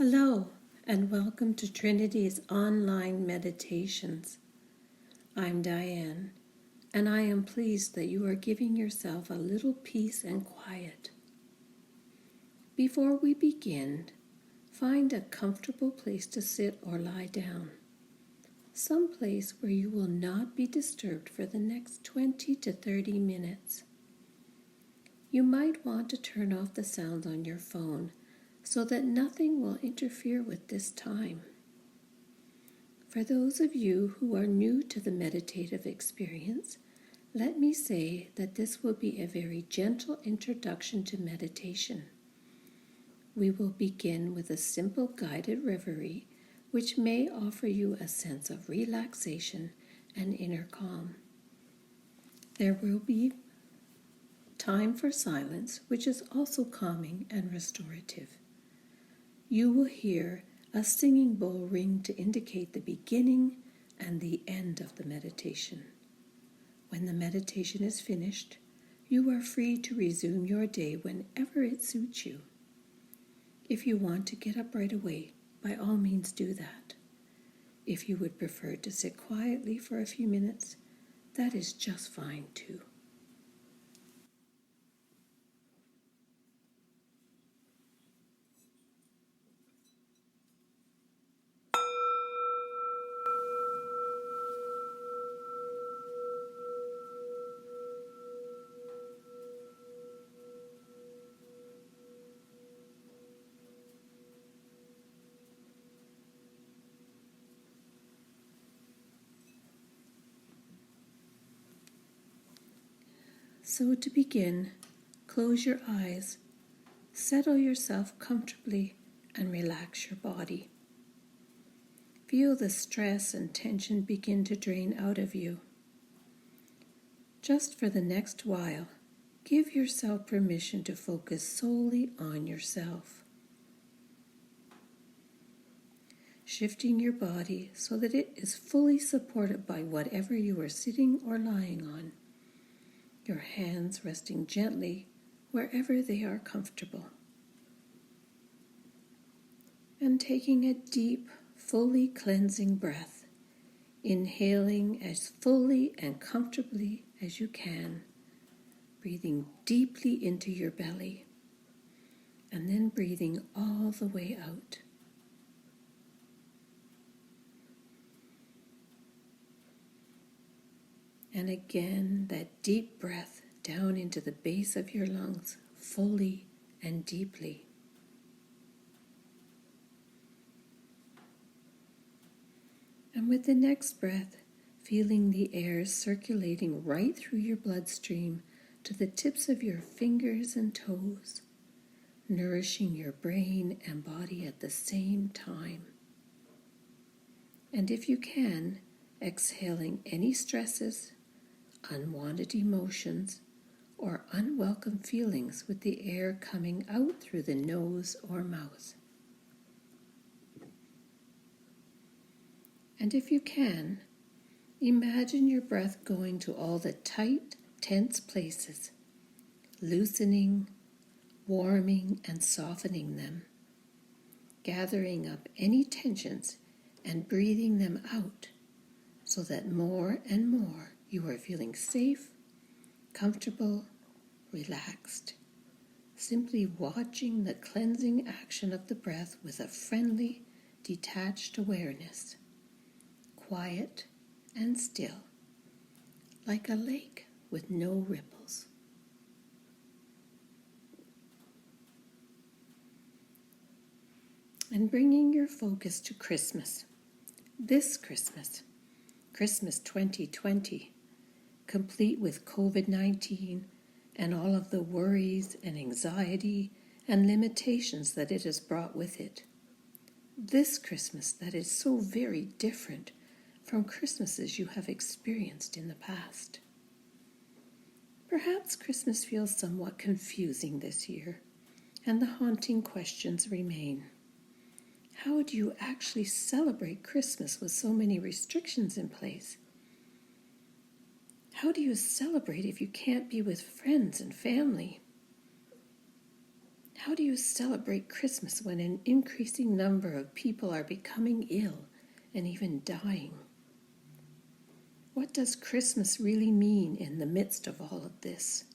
Hello, and welcome to Trinity's online meditations. I'm Diane, and I am pleased that you are giving yourself a little peace and quiet. Before we begin, find a comfortable place to sit or lie down, some place where you will not be disturbed for the next 20 to 30 minutes. You might want to turn off the sounds on your phone so that nothing will interfere with this time. For those of you who are new to the meditative experience, let me say that this will be a very gentle introduction to meditation. We will begin with a simple guided reverie, which may offer you a sense of relaxation and inner calm. There will be time for silence, which is also calming and restorative. You will hear a singing bowl ring to indicate the beginning and the end of the meditation. When the meditation is finished, you are free to resume your day whenever it suits you. If you want to get up right away, by all means do that. If you would prefer to sit quietly for a few minutes, that is just fine too. So to begin, close your eyes, settle yourself comfortably, and relax your body. Feel the stress and tension begin to drain out of you. Just for the next while, give yourself permission to focus solely on yourself. Shifting your body so that it is fully supported by whatever you are sitting or lying on. Your hands resting gently wherever they are comfortable. And taking a deep, fully cleansing breath, inhaling as fully and comfortably as you can, breathing deeply into your belly, and then breathing all the way out. And again, that deep breath down into the base of your lungs, fully and deeply. And with the next breath, feeling the air circulating right through your bloodstream to the tips of your fingers and toes, nourishing your brain and body at the same time. And if you can, exhaling any stresses, unwanted emotions, or unwelcome feelings with the air coming out through the nose or mouth. And if you can, imagine your breath going to all the tight, tense places, loosening, warming, and softening them, gathering up any tensions and breathing them out so that more and more you are feeling safe, comfortable, relaxed, simply watching the cleansing action of the breath with a friendly, detached awareness, quiet and still, like a lake with no ripples. And bringing your focus to Christmas, this Christmas 2020, complete with COVID-19 and all of the worries and anxiety and limitations that it has brought with it. This Christmas that is so very different from Christmases you have experienced in the past. Perhaps Christmas feels somewhat confusing this year, and the haunting questions remain. How do you actually celebrate Christmas with so many restrictions in place? How do you celebrate if you can't be with friends and family? How do you celebrate Christmas when an increasing number of people are becoming ill and even dying? What does Christmas really mean in the midst of all of this?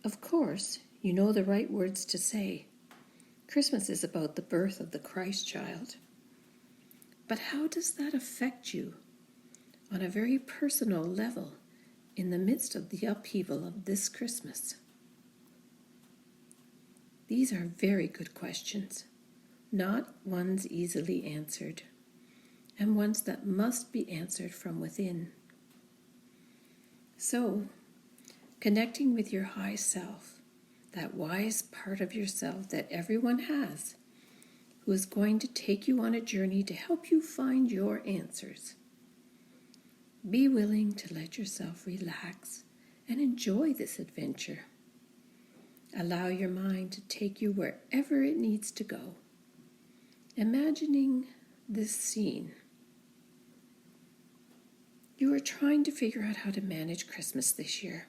Of course, you know the right words to say. Christmas is about the birth of the Christ child. But how does that affect you on a very personal level in the midst of the upheaval of this Christmas? These are very good questions, not ones easily answered, and ones that must be answered from within. So, connecting with your high self, that wise part of yourself that everyone has, who is going to take you on a journey to help you find your answers. Be willing to let yourself relax and enjoy this adventure. Allow your mind to take you wherever it needs to go. Imagining this scene. You are trying to figure out how to manage Christmas this year.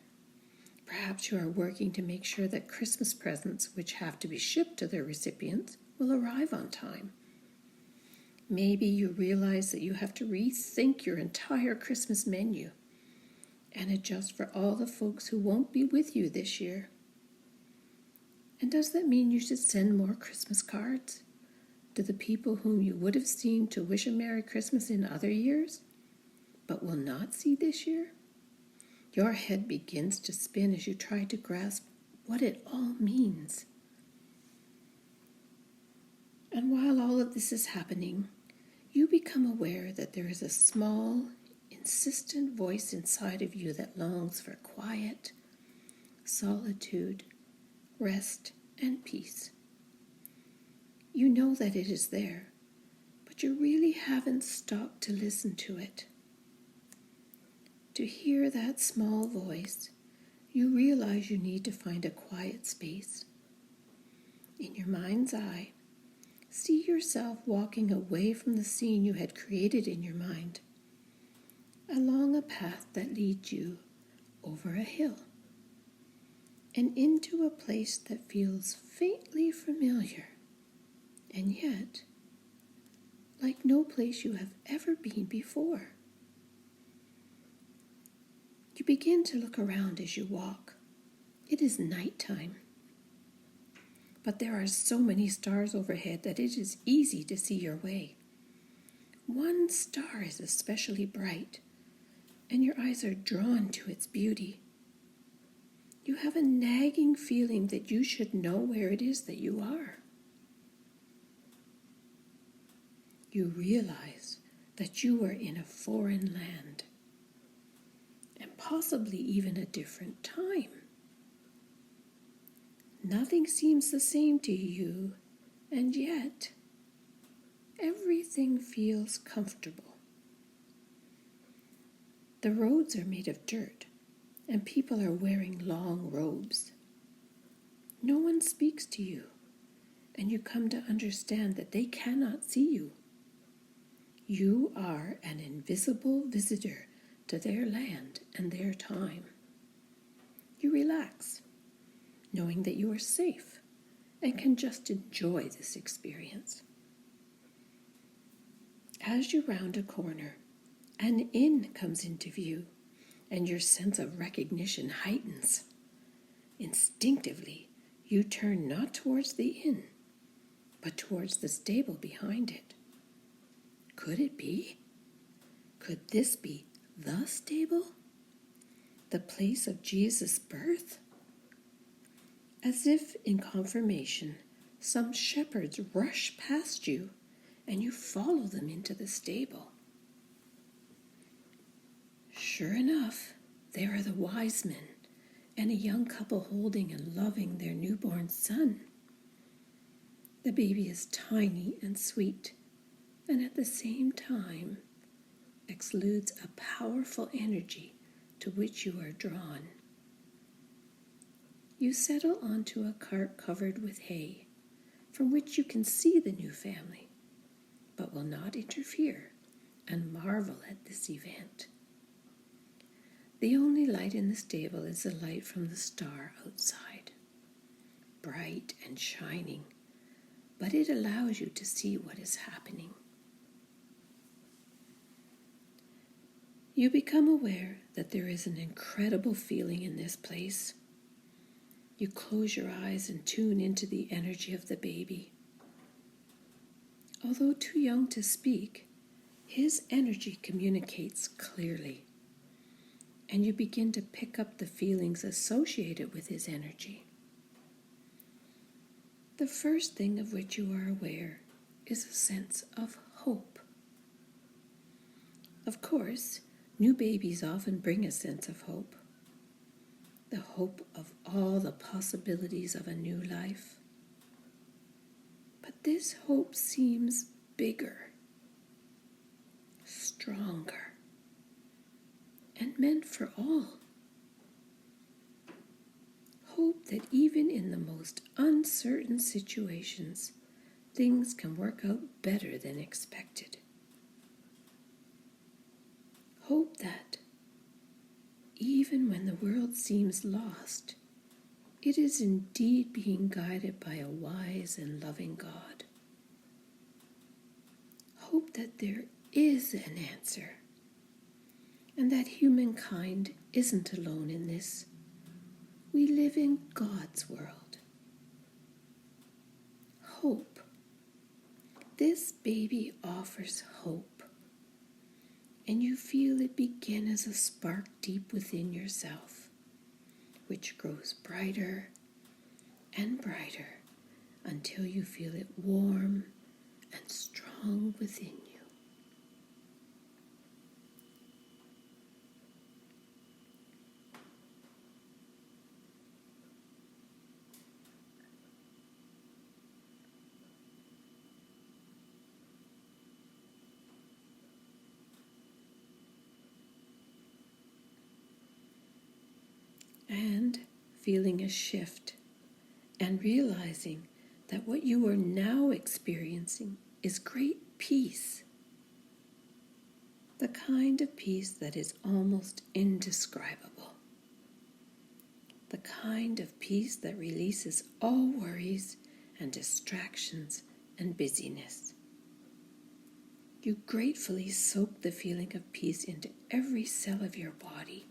Perhaps you are working to make sure that Christmas presents, which have to be shipped to their recipients, will arrive on time. Maybe you realize that you have to rethink your entire Christmas menu and adjust for all the folks who won't be with you this year. And does that mean you should send more Christmas cards to the people whom you would have seen to wish a Merry Christmas in other years, but will not see this year? Your head begins to spin as you try to grasp what it all means. And while all of this is happening, you become aware that there is a small, insistent voice inside of you that longs for quiet, solitude, rest, and peace. You know that it is there, but you really haven't stopped to listen to it. To hear that small voice, you realize you need to find a quiet space. In your mind's eye, see yourself walking away from the scene you had created in your mind, along a path that leads you over a hill, and into a place that feels faintly familiar, and yet like no place you have ever been before. You begin to look around as you walk. It is nighttime, but there are so many stars overhead that it is easy to see your way. One star is especially bright, and your eyes are drawn to its beauty. You have a nagging feeling that you should know where it is that you are. You realize that you are in a foreign land, and possibly even a different time. Nothing seems the same to you, and yet everything feels comfortable. The roads are made of dirt, and people are wearing long robes. No one speaks to you, and you come to understand that they cannot see you. You are an invisible visitor to their land and their time. You relax, knowing that you are safe and can just enjoy this experience. As you round a corner, an inn comes into view, and your sense of recognition heightens. Instinctively, you turn not towards the inn, but towards the stable behind it. Could it be? Could this be the stable? The place of Jesus' birth? As if in confirmation, some shepherds rush past you, and you follow them into the stable. Sure enough, there are the wise men and a young couple holding and loving their newborn son. The baby is tiny and sweet, and at the same time exudes a powerful energy to which you are drawn. You settle onto a cart covered with hay, from which you can see the new family, but will not interfere and marvel at this event. The only light in the stable is the light from the star outside. bright and shining, but it allows you to see what is happening. You become aware that there is an incredible feeling in this place. You close your eyes and tune into the energy of the baby. Although too young to speak, his energy communicates clearly, and you begin to pick up the feelings associated with his energy. The first thing of which you are aware is a sense of hope. Of course, new babies often bring a sense of hope. The hope of all the possibilities of a new life. But this hope seems bigger, stronger, and meant for all. Hope that even in the most uncertain situations, things can work out better than expected. Hope that, even when the world seems lost, it is indeed being guided by a wise and loving God. Hope that there is an answer, and that humankind isn't alone in this. We live in God's world. Hope. This baby offers hope, and you feel it begin as a spark deep within yourself, which grows brighter and brighter until you feel it warm and strong within you. And feeling a shift and realizing that what you are now experiencing is great peace. The kind of peace that is almost indescribable. The kind of peace that releases all worries and distractions and busyness. You gratefully soak the feeling of peace into every cell of your body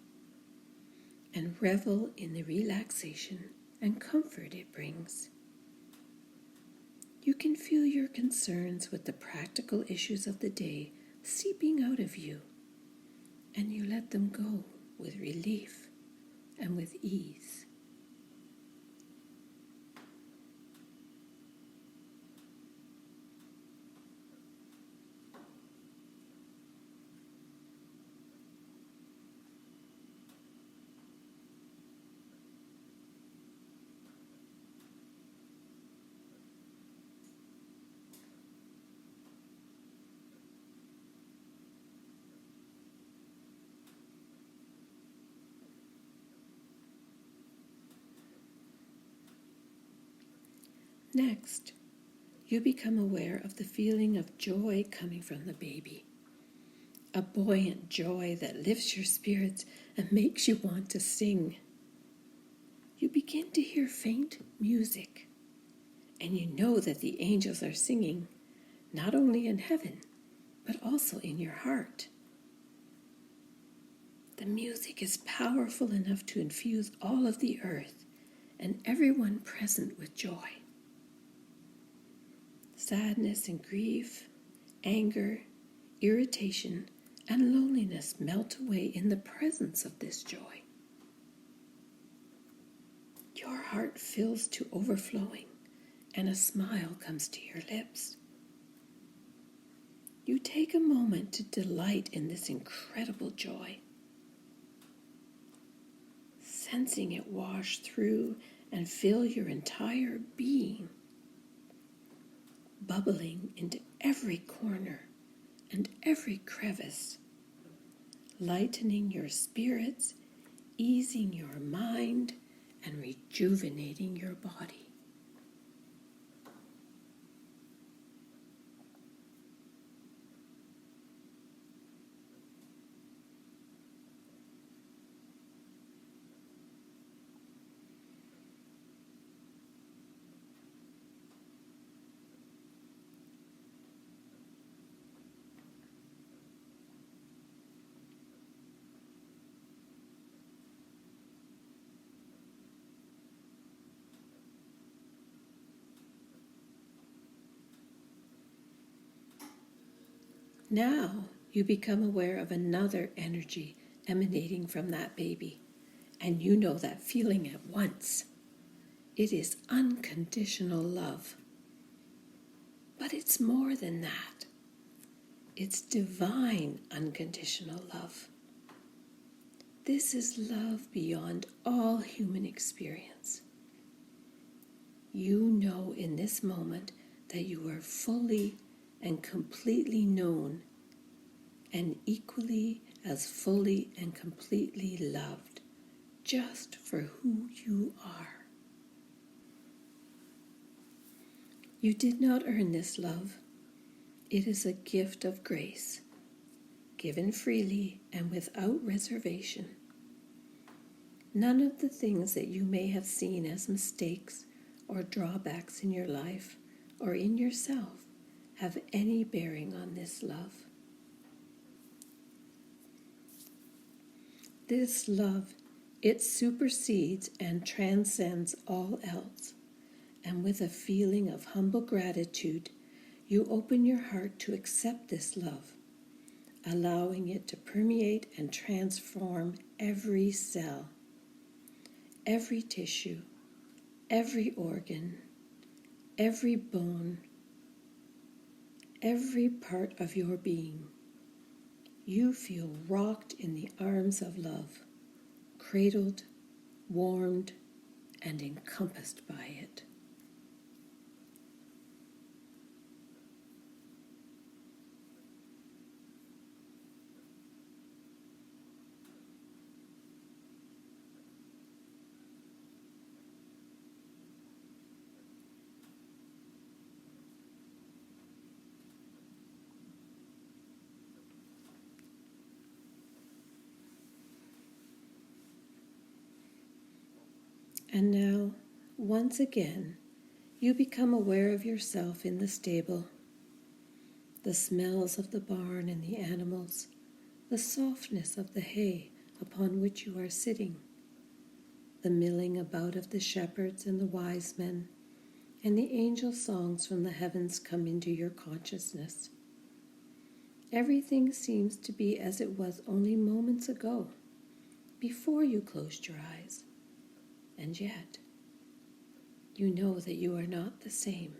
and revel in the relaxation and comfort it brings. You can feel your concerns with the practical issues of the day seeping out of you, and you let them go with relief and with ease. Next, you become aware of the feeling of joy coming from the baby. A buoyant joy that lifts your spirits and makes you want to sing. You begin to hear faint music, and you know that the angels are singing, not only in heaven, but also in your heart. The music is powerful enough to infuse all of the earth and everyone present with joy. Sadness and grief, anger, irritation, and loneliness melt away in the presence of this joy. Your heart fills to overflowing, and a smile comes to your lips. You take a moment to delight in this incredible joy, sensing it wash through and fill your entire being, bubbling into every corner and every crevice, lightening your spirits, easing your mind, and rejuvenating your body. Now you become aware of another energy emanating from that baby, and you know that feeling at once. It is unconditional love. But it's more than that. It's divine unconditional love. This is love beyond all human experience. You know in this moment that you are fully and completely known, and equally as fully and completely loved, just for who you are. You did not earn this love. It is a gift of grace, given freely and without reservation. None of the things that you may have seen as mistakes or drawbacks in your life or in yourself have any bearing on this love. This love, it supersedes and transcends all else, and with a feeling of humble gratitude, you open your heart to accept this love, allowing it to permeate and transform every cell, every tissue, every organ, every bone, every part of your being. You feel rocked in the arms of love, cradled, warmed, and encompassed by it. And now, once again, you become aware of yourself in the stable, the smells of the barn and the animals, the softness of the hay upon which you are sitting, the milling about of the shepherds and the wise men, and the angel songs from the heavens come into your consciousness. Everything seems to be as it was only moments ago, before you closed your eyes. And yet, you know that you are not the same,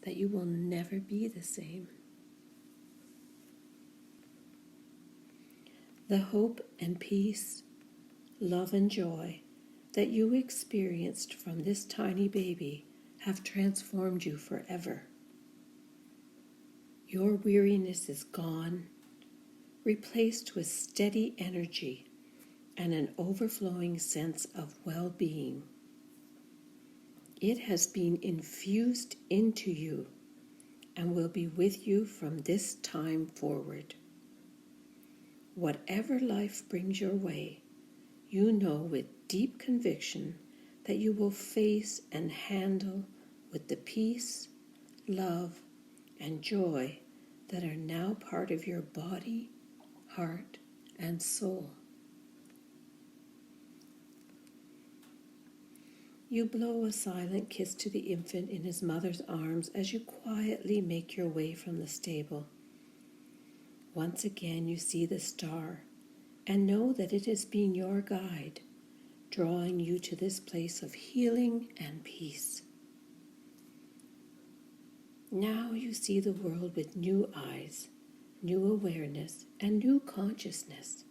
that you will never be the same. The hope and peace, love and joy that you experienced from this tiny baby have transformed you forever. Your weariness is gone, replaced with steady energy and an overflowing sense of well-being. It has been infused into you and will be with you from this time forward. Whatever life brings your way, you know with deep conviction that you will face and handle with the peace, love, and joy that are now part of your body, heart, and soul. You blow a silent kiss to the infant in his mother's arms as you quietly make your way from the stable. Once again you see the star and know that it has been your guide, drawing you to this place of healing and peace. Now you see the world with new eyes, new awareness, and new consciousness.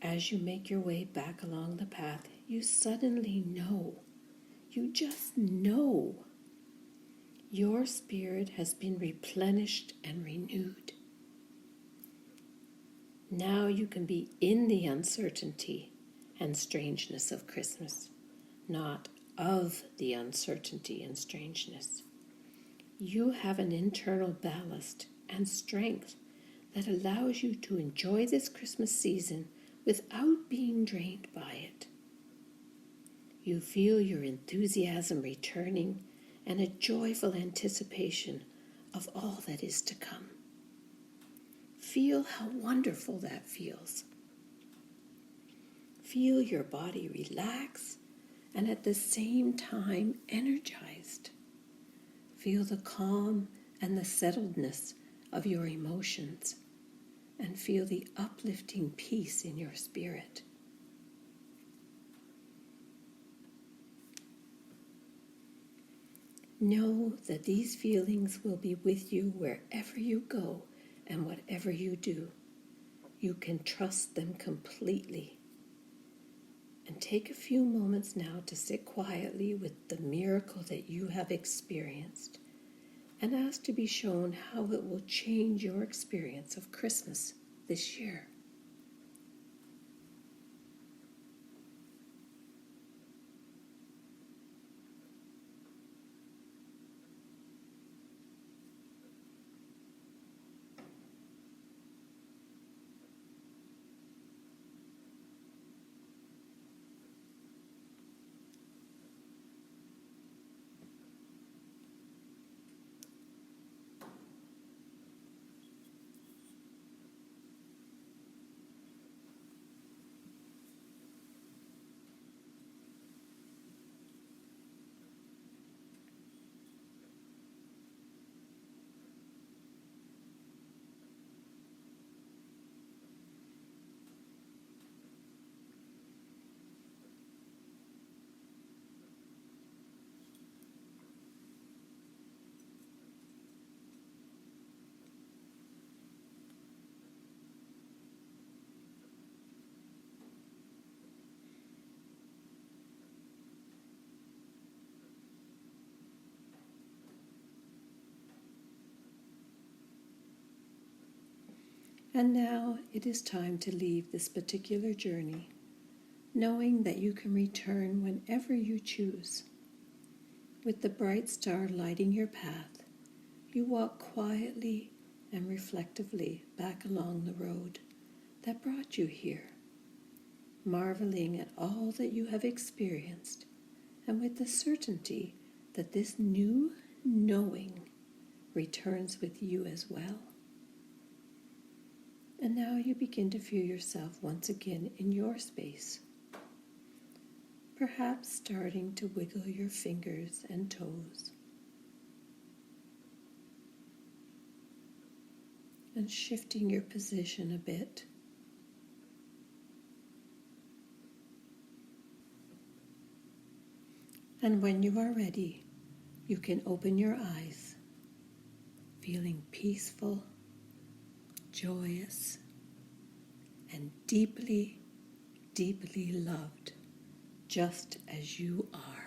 As you make your way back along the path, you suddenly know. You just know. Your spirit has been replenished and renewed. Now you can be in the uncertainty and strangeness of Christmas, not of the uncertainty and strangeness. You have an internal ballast and strength that allows you to enjoy this Christmas season without being drained by it. You feel your enthusiasm returning and a joyful anticipation of all that is to come. Feel how wonderful that feels. Feel your body relax and at the same time energized. Feel the calm and the settledness of your emotions and feel the uplifting peace in your spirit. Know that these feelings will be with you wherever you go and whatever you do. You can trust them completely. And take a few moments now to sit quietly with the miracle that you have experienced and ask to be shown how it will change your experience of Christmas this year. And now it is time to leave this particular journey, knowing that you can return whenever you choose. With the bright star lighting your path, you walk quietly and reflectively back along the road that brought you here, marveling at all that you have experienced, and with the certainty that this new knowing returns with you as well. And now you begin to feel yourself once again in your space, perhaps starting to wiggle your fingers and toes, and shifting your position a bit. And when you are ready, you can open your eyes, feeling peaceful, joyous, and deeply, deeply loved, just as you are.